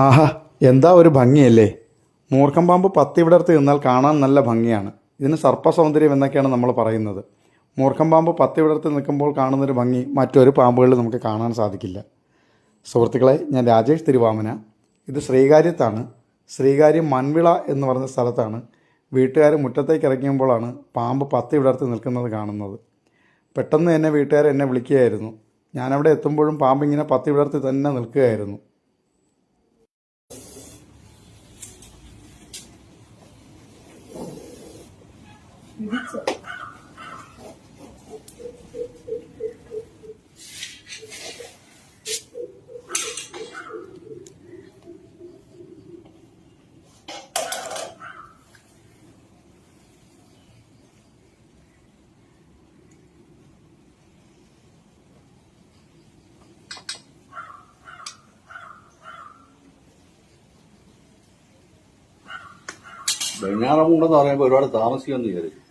ആഹാ, എന്താ ഒരു ഭംഗിയല്ലേ. മൂർഖം പാമ്പ് പത്തി വിടർത്തി നിന്നാൽ കാണാൻ നല്ല ഭംഗിയാണ്. ഇതിന് സർപ്പസൗന്ദര്യം എന്നൊക്കെയാണ് നമ്മൾ പറയുന്നത്. മൂർഖം പാമ്പ് പത്തി വിടർത്തി നിൽക്കുമ്പോൾ കാണുന്നൊരു ഭംഗി മറ്റൊരു പാമ്പുകളിൽ നമുക്ക് കാണാൻ സാധിക്കില്ല. സുഹൃത്തുക്കളെ, ഞാൻ രാജേഷ് തിരുവാമന. ഇത് ശ്രീകാര്യത്താണ്. ശ്രീകാര്യം മൺവിള എന്ന് പറഞ്ഞ സ്ഥലത്താണ് വീട്ടുകാർ മുറ്റത്തേക്ക് ഇറങ്ങിയുമ്പോഴാണ് പാമ്പ് പത്തി വിടർത്തി നിൽക്കുന്നത് കാണുന്നത്. പെട്ടെന്ന് തന്നെ വീട്ടുകാർ എന്നെ വിളിക്കുകയായിരുന്നു. ഞാനവിടെ എത്തുമ്പോഴും പാമ്പ് ഇങ്ങനെ പത്തി വിടർത്തി തന്നെ നിൽക്കുകയായിരുന്നു. വെഞ്ഞാറമൂടെന്ന് പറയുമ്പോൾ ഒരുപാട് താമസിക്കുമെന്ന് വിചാരിച്ചു.